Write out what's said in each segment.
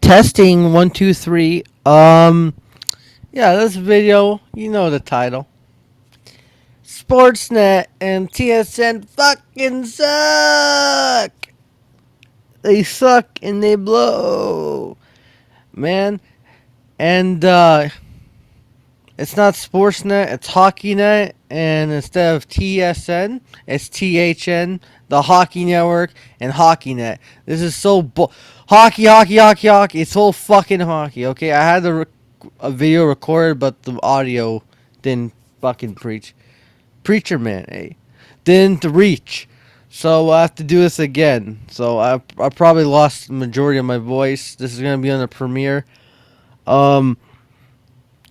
Testing 1 2 3. Yeah, this video, you know the title. SPORTSNET and TSN fucking suck. They suck and they blow, man. And it's not SportsNet, it's HockeyNet, and instead of TSN, it's THN, the Hockey Network, and HockeyNet. This is so hockey, hockey, hockey, hockey. It's all fucking hockey. Okay, I had a video recorded, but the audio didn't fucking preacher man, eh? Didn't reach. So I have to do this again. So I probably lost the majority of my voice. This is gonna be on the premiere. Um,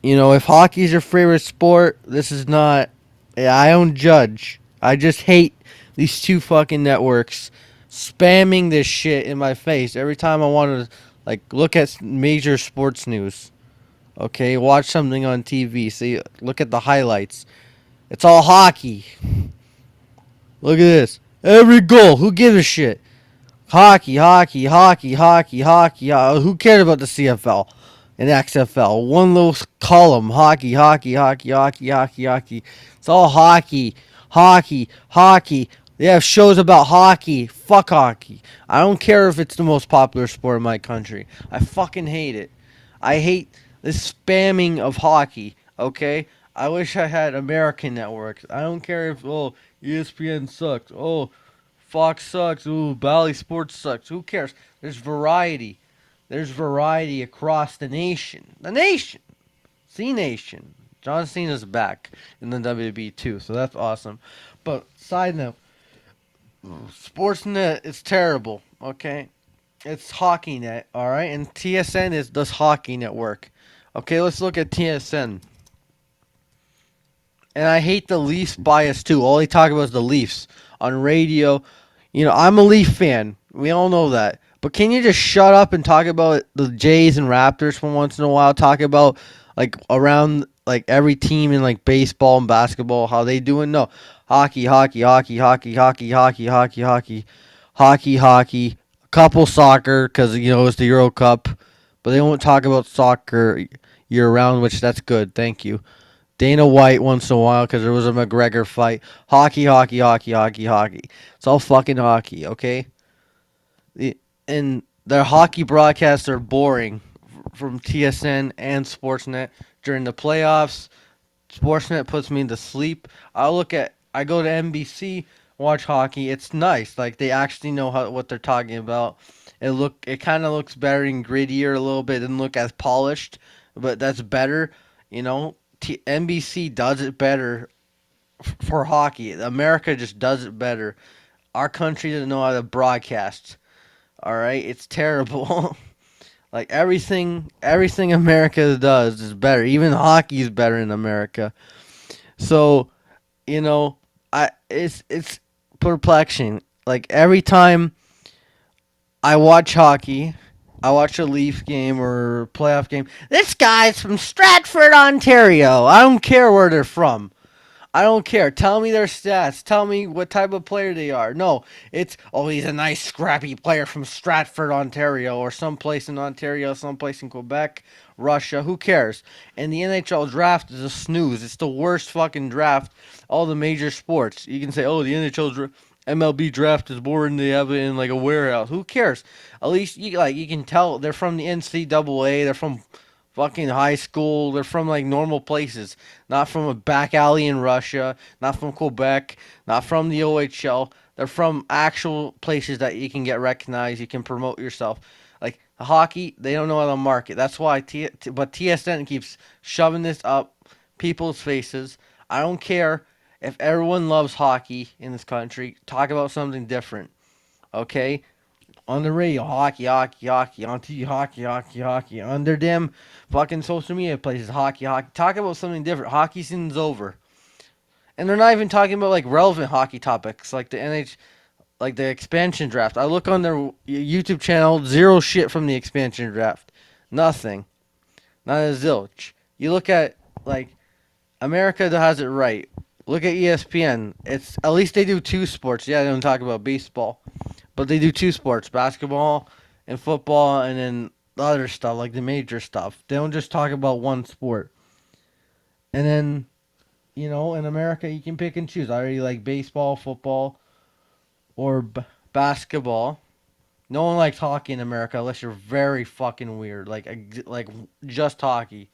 if hockey's your favorite sport, this is not. Yeah, I don't judge. I just hate these two fucking networks spamming this shit in my face every time I want to look at major sports news. Okay, watch something on TV. See, look at the highlights. It's all hockey. Look at this. Every goal. Who gives a shit? Hockey, hockey, hockey, hockey, hockey. Who cares about the CFL and XFL? One little column. Hockey, hockey, hockey, hockey, hockey, hockey. It's all hockey, hockey, hockey. They have shows about hockey. Fuck hockey. I don't care if it's the most popular sport in my country. I fucking hate it. I hate this spamming of hockey. Okay? I wish I had American networks. I don't care if ESPN sucks. Fox sucks. Ooh, Bally Sports sucks. Who cares? There's variety. There's variety across the nation. The nation. C Nation. John Cena's back in the WWE too, so that's awesome. But side note, Sportsnet is terrible. Okay, it's HockeyNet. All right, and TSN is does Hockey Network. Okay, let's look at TSN. And I hate the Leafs bias too. All they talk about is the Leafs on radio. I'm a Leaf fan. We all know that. But can you just shut up and talk about the Jays and Raptors for once in a while? Talk about around every team in baseball and basketball, how they doing? No, hockey, hockey, hockey, hockey, hockey, hockey, hockey, hockey, hockey, hockey. A couple soccer because it's the Euro Cup, but they won't talk about soccer year round, which that's good. Thank you. Dana White once in a while because there was a McGregor fight. Hockey, hockey, hockey, hockey, hockey. It's all fucking hockey, okay? And their hockey broadcasts are boring from TSN and Sportsnet during the playoffs. Sportsnet puts me to sleep. I go to NBC, watch hockey. It's nice. Like they actually know what they're talking about. It kind of looks better and grittier a little bit. It doesn't look as polished, but that's better. NBC does it better for hockey. America just does it better. Our country doesn't know how to broadcast. All right, it's terrible. everything America does is better. Even hockey is better in America. So, you know, it's perplexing. Like every time I watch hockey, I watch a Leaf game or playoff game. This guy's from Stratford, Ontario. I don't care where they're from. I don't care. Tell me their stats. Tell me what type of player they are. No, he's a nice scrappy player from Stratford, Ontario, or someplace in Ontario, someplace in Quebec, Russia. Who cares? And the NHL draft is a snooze. It's the worst fucking draft. All the major sports. You can say, the MLB draft is boring. They have it in a warehouse. Who cares? At least you can tell they're from the NCAA. They're from fucking high school. They're from normal places, not from a back alley in Russia, not from Quebec, not from the OHL. They're from actual places that you can get recognized. You can promote yourself. Like hockey, they don't know how to market. That's why. But TSN keeps shoving this up people's faces. I don't care if everyone loves hockey in this country. Talk about something different, okay? On the radio, hockey, hockey, hockey. On TV, hockey, hockey, hockey. On their damn fucking social media places, hockey, hockey. Talk about something different. Hockey season's over. And they're not even talking about relevant hockey topics like the like the expansion draft. I look on their YouTube channel, zero shit from the expansion draft. Nothing. Not a zilch. You look at America that has it right. Look at ESPN. It's at least they do two sports. Yeah, they don't talk about baseball, but they do two sports: basketball and football, and then the other stuff, like the major stuff. They don't just talk about one sport. And then, in America, you can pick and choose. I already like baseball, football, or basketball. No one likes hockey in America unless you're very fucking weird. Like just hockey.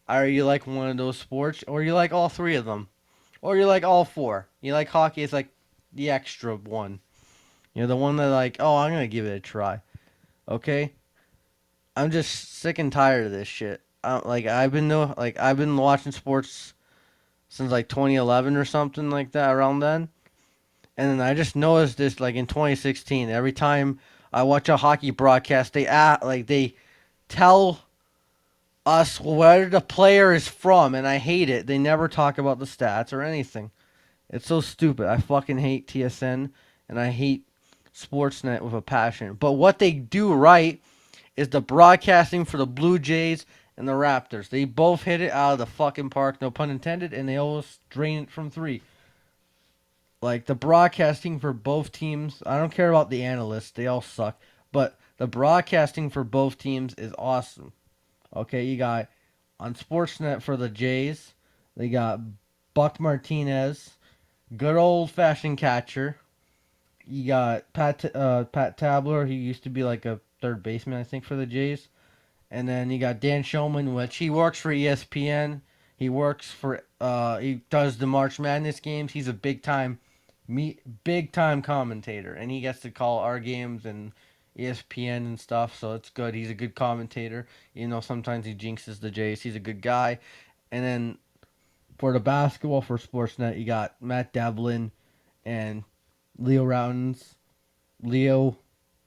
Either you like one of those sports, or you like all three of them, or you like all four. You like hockey, it's like the extra one. The one that like, oh, I'm gonna give it a try. Okay, I'm just sick and tired of this shit. I've been watching sports since like 2011 or something like that, around then. And then I just noticed this like in 2016. Every time I watch a hockey broadcast, they tell us where the player is from, and I hate it. They never talk about the stats or anything. It's so stupid. I fucking hate TSN, and I hate Sportsnet with a passion. But what they do right is the broadcasting for the Blue Jays and the Raptors. They both hit it out of the fucking park, no pun intended, and they always drain it from three. Like the broadcasting for both teams, I don't care about the analysts, they all suck. But the broadcasting for both teams is awesome. Okay, you got on Sportsnet for the Jays, they got Buck Martinez, good old fashioned catcher. You got Pat Tabler. He used to be like a third baseman, I think, for the Jays. And then you got Dan Shulman, which he works for ESPN. He does the March Madness games. He's a big time commentator, and he gets to call our games and ESPN and stuff. So it's good. He's a good commentator. Sometimes he jinxes the Jays. He's a good guy. And then for the basketball for Sportsnet, you got Matt Devlin and Leo Routins. Leo,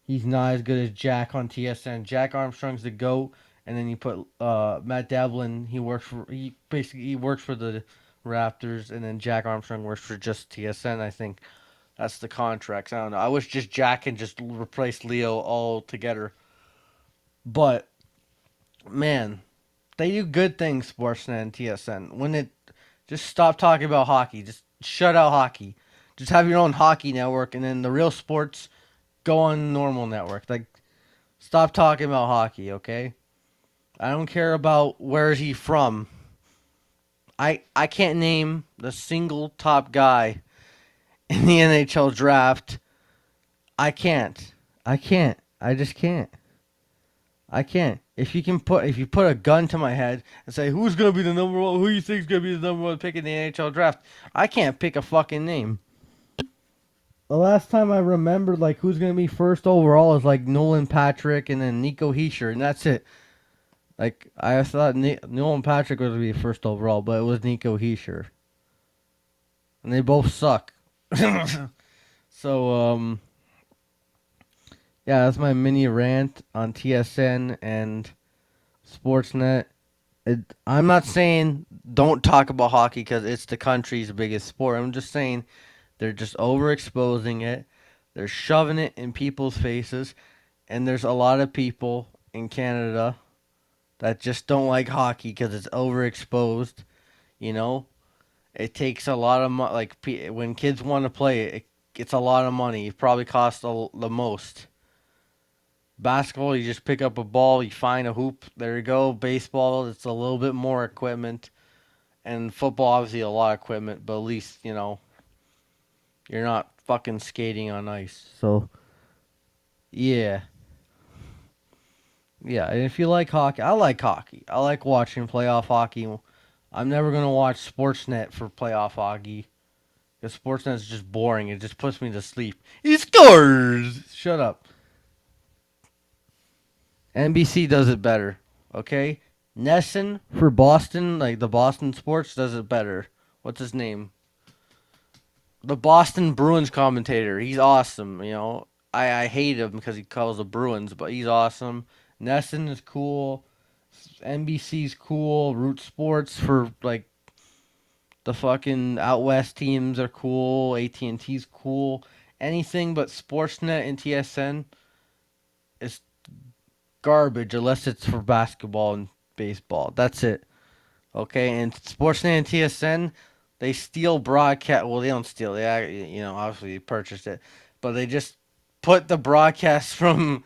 he's not as good as Jack on TSN. Jack Armstrong's the GOAT, and then you put Matt Devlin. He works for the Raptors, and then Jack Armstrong works for just TSN. I think that's the contracts. I don't know. I wish just Jack can just replace Leo altogether. But man, they do good things, Sportsnet and TSN. When it just stop talking about hockey, just shut out hockey. Just have your own hockey network, and then the real sports go on normal network. Like, stop talking about hockey, okay? I don't care about where is he from. I can't name the single top guy in the NHL draft. I can't. I can't. I just can't. I can't. If you put a gun to my head and say who's gonna be the number one, who you think's gonna be the number one pick in the NHL draft, I can't pick a fucking name. The last time I remembered like who's gonna be first overall is like Nolan Patrick and then Nico Heischer, and that's it. Like I thought Nolan Patrick was gonna be first overall, but it was Nico Heischer, and they both suck. So yeah, that's my mini rant on TSN and Sportsnet. I'm not saying don't talk about hockey because it's the country's biggest sport. I'm just saying they're just overexposing it. They're shoving it in people's faces, and there's a lot of people in Canada that just don't like hockey because it's overexposed. You know, it takes a lot of money. Like when kids want to play it, it's a lot of money. It probably costs the most. Basketball, you just pick up a ball, you find a hoop, there you go. Baseball, it's a little bit more equipment, and football, obviously, a lot of equipment. But at least you're not fucking skating on ice. So yeah, yeah. And if you like hockey, I like hockey. I like watching playoff hockey. I'm never gonna watch Sportsnet for playoff hockey because Sportsnet is just boring. It just puts me to sleep. He scores. Shut up. NBC does it better. Okay, Nesson for Boston, like the Boston Sports, does it better. What's his name? The Boston Bruins commentator. He's awesome. I hate him because he calls the Bruins, but he's awesome. Nesson is cool. NBC's cool. Root Sports for like the fucking out west teams are cool. AT&T's cool. Anything but Sportsnet and TSN is garbage unless it's for basketball and baseball. That's it. Okay, and Sportsnet and TSN, they steal broadcast. Well, they don't steal. Obviously purchased it, but they just put the broadcast from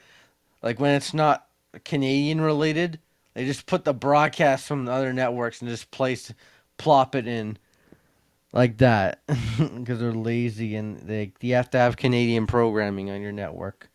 Like when it's not Canadian related, they just put the broadcast from the other networks and just plop it in like that because they're lazy and you have to have Canadian programming on your network.